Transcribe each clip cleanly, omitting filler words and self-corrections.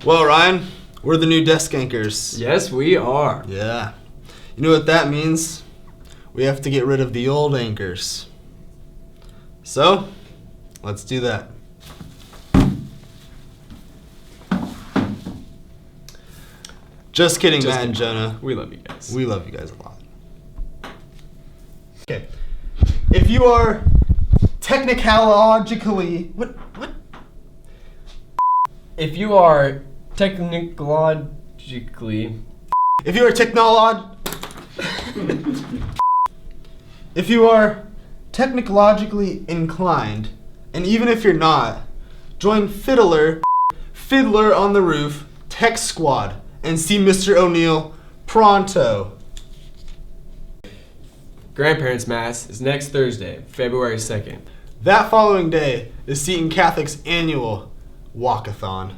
Well, Ryan, we're the new desk anchors. Yes, we are. Yeah. You know what that means? We have to get rid of the old anchors. So, let's do that. Just kidding, Matt and Jonah. We love you guys. We love you guys a lot. Okay. If you are technologically... What? If you are technologically... If you are If you are technologically inclined, and even if you're not, join Fiddler on the Roof Tech Squad and see Mr. O'Neill pronto. Grandparents' Mass is next Thursday, February 2nd. That following day is Seton Catholic's annual walkathon.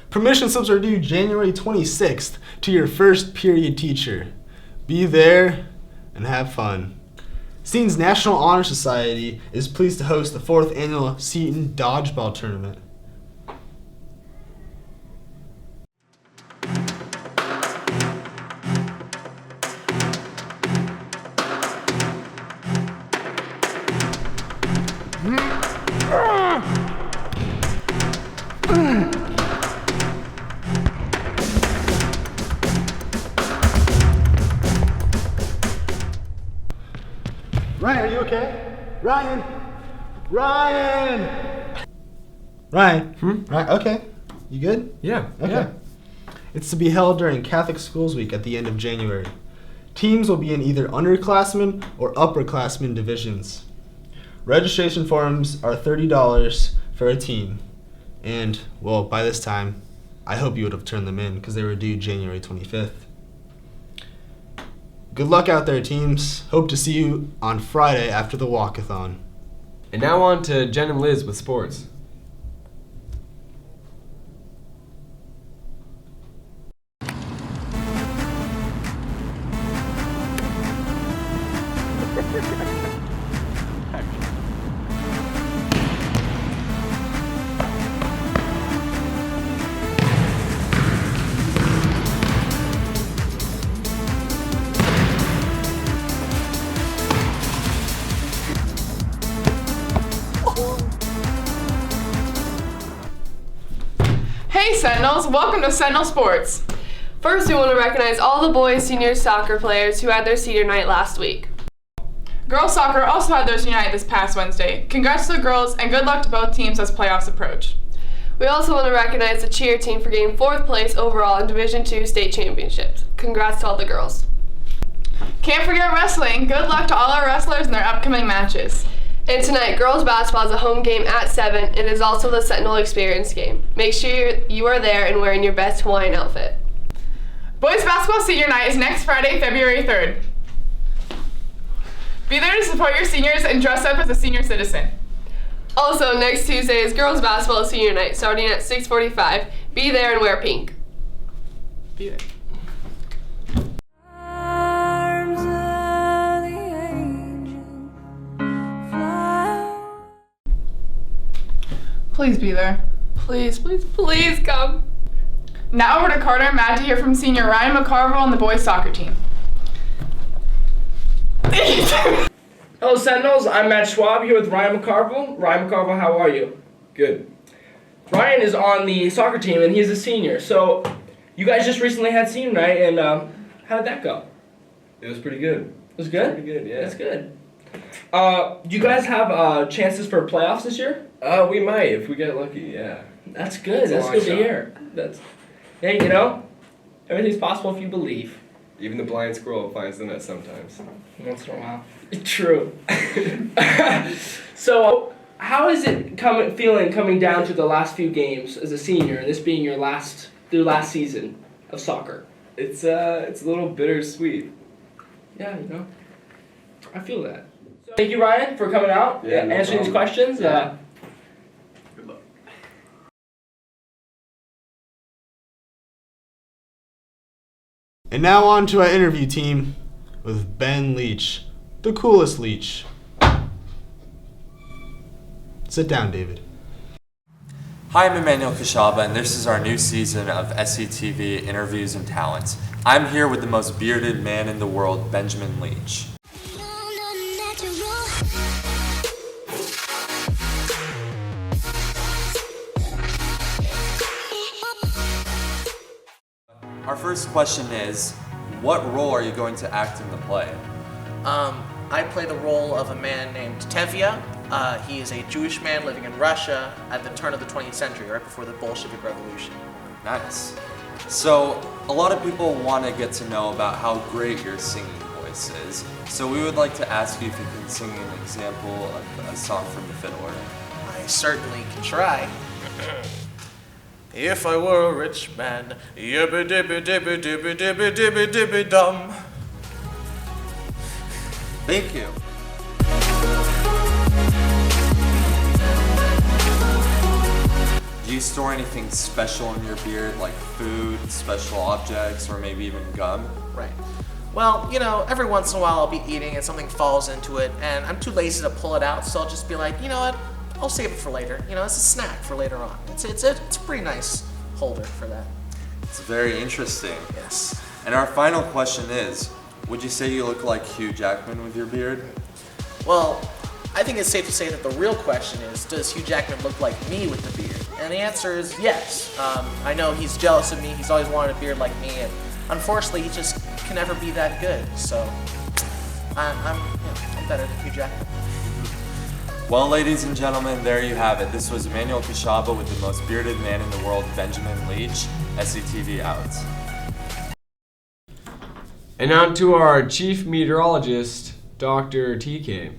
Permission slips are due January 26th to your first period teacher. Be there and have fun. Seton's National Honor Society is pleased to host the 4th annual Seton Dodgeball Tournament. Ryan, are you okay? Ryan! Ryan, okay. You good? Yeah. Okay. Yeah. It's to be held during Catholic Schools Week at the end of January. Teams will be in either underclassmen or upperclassmen divisions. Registration forms are $30 for a team. And, well, by this time, I hope you would have turned them in because they were due January 25th. Good luck out there, teams. Hope to see you on Friday after the walkathon. And now on to Jen and Liz with sports. Hey Sentinels, welcome to Sentinel Sports. First, we want to recognize all the boys senior soccer players who had their senior night last week. Girls soccer also had their senior night this past Wednesday. Congrats to the girls and good luck to both teams as playoffs approach. We also want to recognize the cheer team for getting 4th place overall in Division II state championships. Congrats to all the girls. Can't forget wrestling. Good luck to all our wrestlers in their upcoming matches. And tonight, girls basketball is a home game at 7 and is also the Sentinel Experience game. Make sure you are there and wearing your best Hawaiian outfit. Boys basketball senior night is next Friday, February 3rd. Be there to support your seniors and dress up as a senior citizen. Also, next Tuesday is girls basketball senior night starting at 6:45. Be there and wear pink. Be there. Please be there. Please, please, please come. Now over to Carter and Matt to hear from senior Ryan McCarville on the boys soccer team. Hello Sentinels, I'm Matt Schwab here with Ryan McCarville. Ryan McCarville, how are you? Good. Ryan is on the soccer team and he's a senior. So you guys just recently had senior night and how did that go? It was pretty good. It was good? Pretty good, yeah. That's good. Do you guys have chances for playoffs this year? We might if we get lucky, yeah. That's good. It's a That's long good to shot. hear. Hey, you know, everything's possible if you believe. Even the blind squirrel finds the net sometimes. Once in a while. True. So, how is it feeling coming down to the last few games as a senior, this being your last season of soccer? It's a little bittersweet. Yeah, you know, I feel that. So, thank you, Ryan, for coming out, Yeah, no answering these problem. questions. Yeah. Good luck. And now on to our interview team with Ben Leach, the coolest Leach. Sit down, David. Hi, I'm Emmanuel Kashaba, and this is our new season of SCTV Interviews and Talents. I'm here with the most bearded man in the world, Benjamin Leach. Our first question is, what role are you going to act in the play? I play the role of a man named Tevye. He is a Jewish man living in Russia at the turn of the 20th century, right before the Bolshevik Revolution. Nice. So, a lot of people want to get to know about how great your singing voice is. So we would like to ask you if you can sing an example of a song from the Fiddler. I certainly can try. If I were a rich man, yibba dibba dibba dibba dibba dibba dibba dum. Thank you. Do you store anything special in your beard, like food, special objects, or maybe even gum? Right. Well, every once in a while I'll be eating and something falls into it, and I'm too lazy to pull it out, so I'll just be like, you know what? I'll save it for later. It's a snack for later on. It's a pretty nice holder for that. It's very interesting. Yes. And our final question is, would you say you look like Hugh Jackman with your beard? Well, I think it's safe to say that the real question is, does Hugh Jackman look like me with the beard? And the answer is yes. I know he's jealous of me. He's always wanted a beard like me, and unfortunately, he just can never be that good. So I'm better than Hugh Jackman. Well, ladies and gentlemen, there you have it. This was Emmanuel Kashaba with the most bearded man in the world, Benjamin Leach. SCTV out. And on to our chief meteorologist, Dr. TK.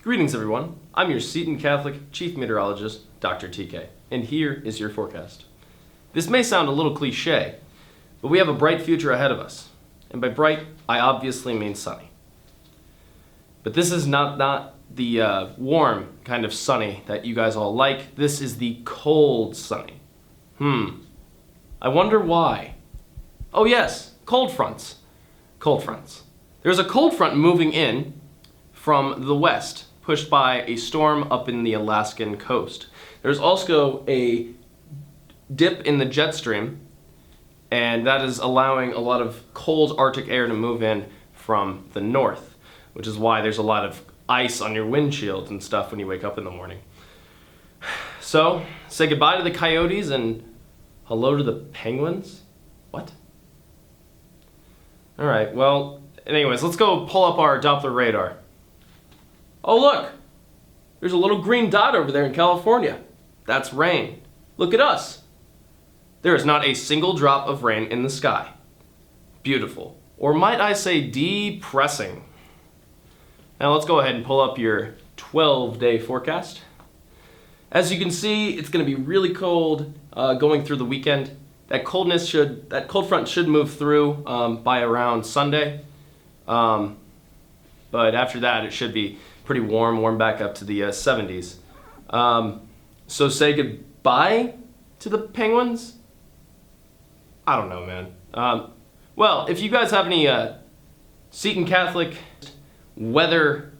Greetings, everyone. I'm your Seton Catholic Chief Meteorologist, Dr. TK, and here is your forecast. This may sound a little cliche, but we have a bright future ahead of us. And by bright, I obviously mean sunny. But this is not the warm kind of sunny that you guys all like. This is the cold sunny. I wonder why. Oh yes, cold fronts. Cold fronts. There's a cold front moving in from the west, pushed by a storm up in the Alaskan coast. There's also a dip in the jet stream, and that is allowing a lot of cold Arctic air to move in from the north, which is why there's a lot of ice on your windshield and stuff when you wake up in the morning. So, say goodbye to the coyotes and hello to the penguins? What? Alright, well, anyways, let's go pull up our Doppler radar. Oh look! There's a little green dot over there in California. That's rain. Look at us. There is not a single drop of rain in the sky. Beautiful. Or might I say depressing. Now let's go ahead and pull up your 12-day forecast. As you can see, it's going to be really cold going through the weekend. That cold front should move through by around Sunday. But after that, it should be pretty warm back up to the 70s. So say goodbye to the penguins? I don't know, man. Well, if you guys have any Seton Catholic weather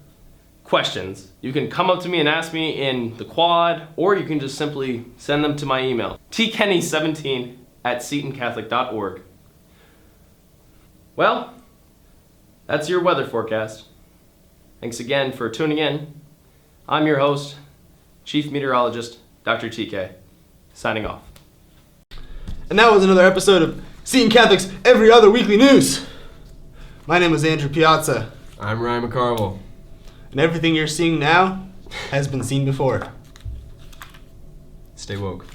questions, you can come up to me and ask me in the quad, or you can just simply send them to my email, tkenny17@setoncatholic.org. Well, that's your weather forecast. Thanks again for tuning in. I'm your host, Chief Meteorologist, Dr. TK, signing off. And that was another episode of Seton Catholic's Every Other Weekly News. My name is Andrew Piazza. I'm Ryan McCarville. And everything you're seeing now has been seen before. Stay woke.